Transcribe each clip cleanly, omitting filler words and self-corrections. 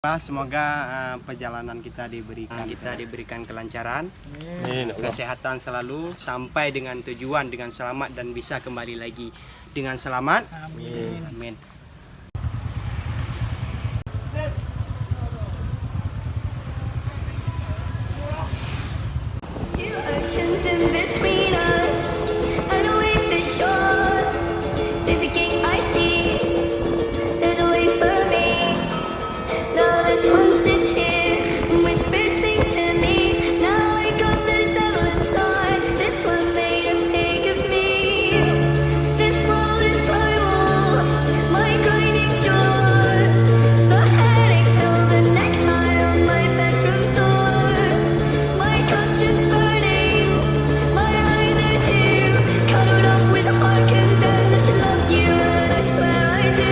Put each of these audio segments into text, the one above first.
Semoga perjalanan kita diberikan kelancaran, kesehatan selalu sampai dengan tujuan dengan selamat dan bisa kembali lagi dengan selamat. Amin. Amin. Two oceans in between us, and away for shore. There's a gate I see, there's a way for me. Now this one sits here and whispers things to me. Now I got the devil inside. This one made a pig of me. This wall is primal, my guiding door. The headache pill, the necktie on my bedroom door. My conscience burning, my eyes are too cuddled up with a heart condemned. I should love you, and I swear I do.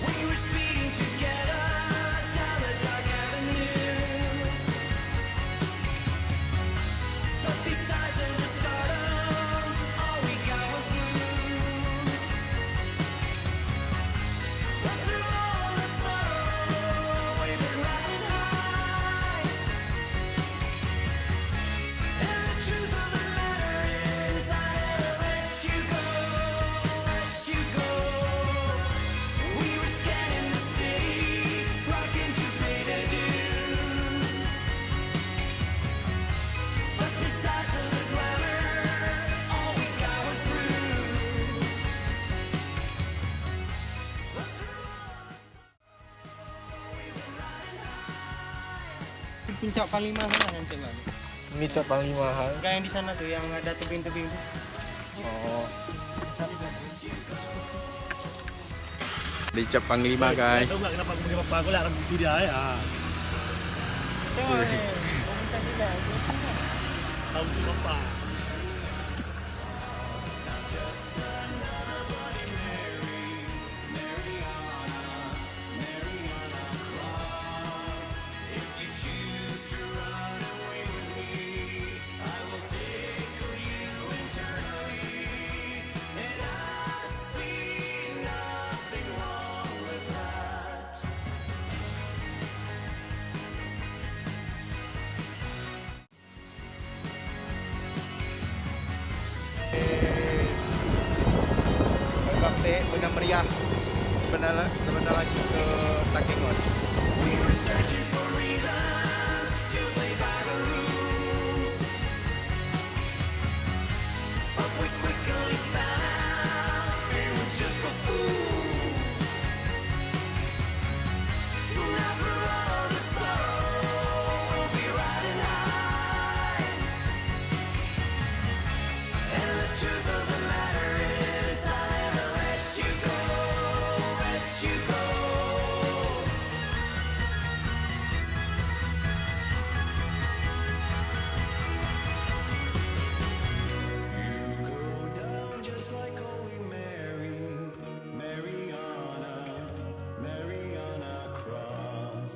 We were speeding together down the dark avenues, but besides the stardom, all we got was blues. But through all the sorrow, we were riding high, and the truth of the matter is, I never let you go, let you go. We were scanning the cities, rocking to pay the dues. But besides of the glamour, all we got was bruised. But through all the sorrow, we were riding high. Puncak paling mahal yang cek kali. Puncak paling mahal. Enggak yang di sana tuh yang ada tebing-tebing tuh. Oh. Di Cap Panglima guys. Tahu nggak kenapa aku pakai papa aku lah rambut tu dia ya. Tahu si papa. Sampai Benang Meriah. Sebentar lagi ke Takengon. We were searching for reasons to play by the rules, but we quickly found out it was just for fools. Now for all the sorrow, we'll be riding high, and the truth of the matter is, I never let you go, let you go. Just like Holy Mary, Mariana Cross.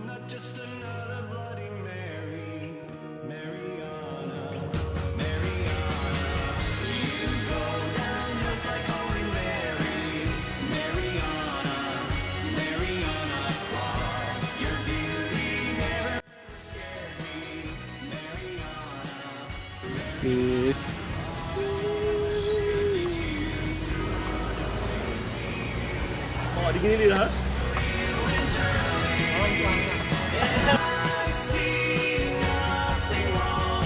Not just another Bloody Mary, Mariana. You go down just like Holy Mary, Mariana Cross. Your beauty never scared me, Mariana. Sis. Oh, di gini dia. Nothing wrong.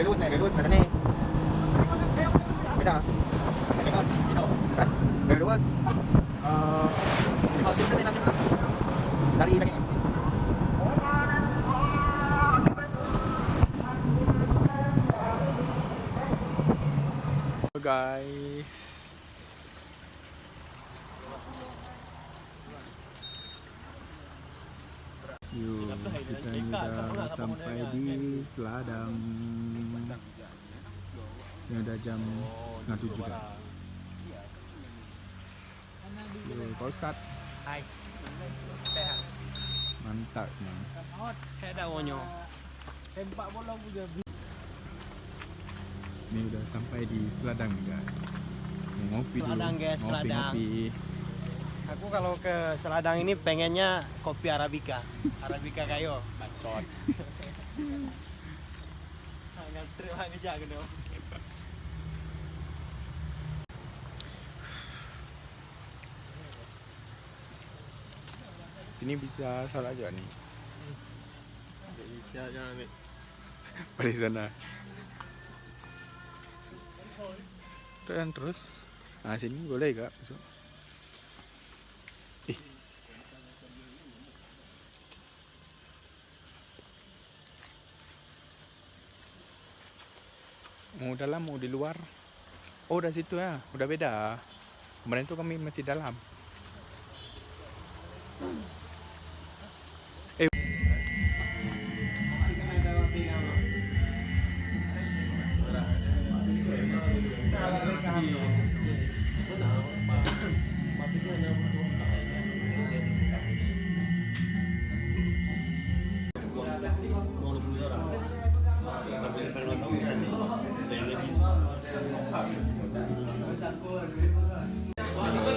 lurus mana ni? Beda. Tengok. Gaya lurus. Tengok sini nanti. Lari lagi. Guys. Yuk, kita ini udah sampai di Seladang. Ini udah jam 6:30 dah. Yuk, Pak Ustaz. Hai. Mantap nih. Kayak ada onyo. Ini udah sampai di Seladang guys. Mau ngopi dulu. Seladang, guys, Seladang. Ngopi. Aku kalau ke Seladang ini pengennya kopi Arabica. Arabica kayo. Bacot. Ngantri lagi jago dong. Sini bisa salah aja nih. Isya jangan ni. Balik sana. Dan terus. Nah sini boleh gak masuk? Ih. Mau dalam mau di luar? Oh udah situ ya, udah beda. Kemarin tuh kami masih dalam.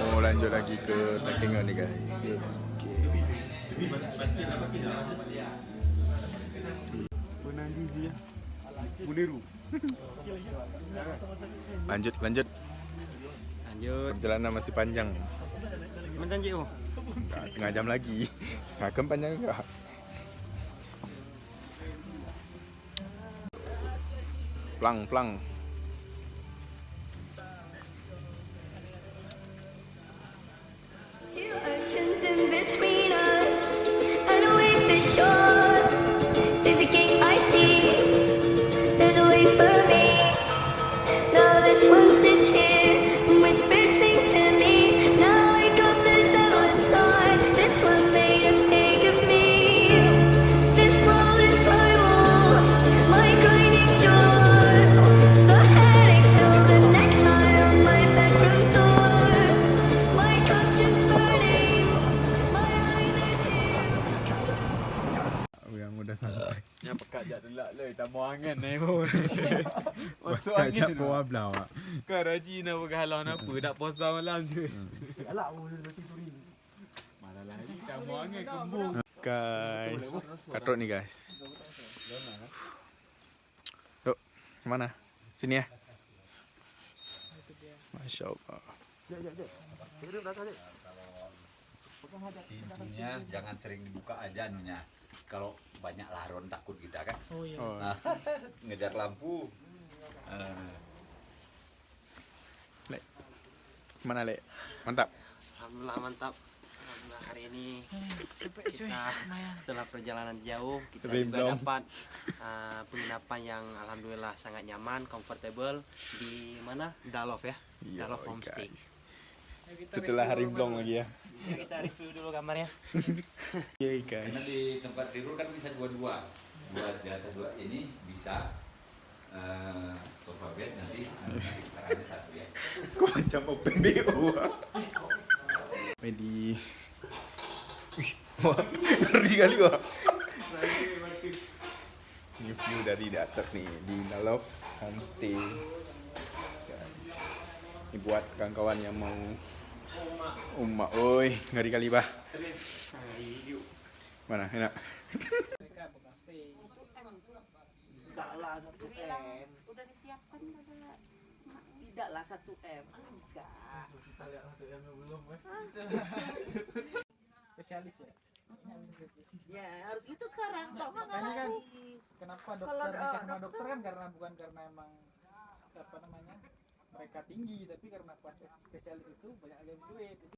Mau lanjut lagi ke Takengon nih guys. Oke. Mudiru. Lanjut. Lanjut. Perjalanan masih panjang. Mantan Cik. Nah, setengah jam lagi. Ngakam panjang enggak? Plang. Two oceans in between us, and away for shore. There's a gate I see, there's a way for me. Now this one sits here and whispers things to me. Now I got the devil inside. This one made a pig of me. This wall is primal, my guiding door. The headache pill, the necktie on my bedroom door. My conscience burning, my eyes are tear. Yang udah sampai. Yang pekat jat delak le tamu angin ni pun. Masuk Kat angin Japo ni. Ablau. Karaji nak bergalau apa dak posta malam je. Malah lagi tamu angin kembung. Guys, katrok nih guys. Yuk, mana? Sini ya. Masya Allah. Intinya jangan sering dibuka aja anunya. Kalau banyak laron takut kita kan. Oh. Nah, ngejar lampu. Lek. Mana Lek? Mantap. Alhamdulillah mantap. Alhamdulillah hari ini kita setelah perjalanan jauh kita juga Rimblong. dapat penginapan yang alhamdulillah sangat nyaman, comfortable di mana? Dalov ya. Iya, Dalov Homestay. guys. Setelah hari blong lagi ya. Ya, kita review dulu kamarnya. Iya Karena guys. di tempat tidur kan bisa dua-dua. Dua di atas dua ini bisa sofa bed nanti ekstranya satu ya. Kok macam open BO? Di. Wih, wah, ngeri kali wah. Ini view dari di atas nih di Dalov Homestay. Guys. Ini buat kawan-kawan yang mau Umma, oi, ngeri kali bah. Mana enak? Udah disiapkan pada tidaklah 1M. Enggak. Kita lihat 1M belum Spesialis ya. Ini habis duit. Ya harus gitu sekarang. Kalau nggak Makanya kan habis. kenapa Kalau, dokter nikah sama dokter- dokter kan karena bukan karena emang apa namanya mereka tinggi, tapi karena kualitas spesialis itu banyak yang duit.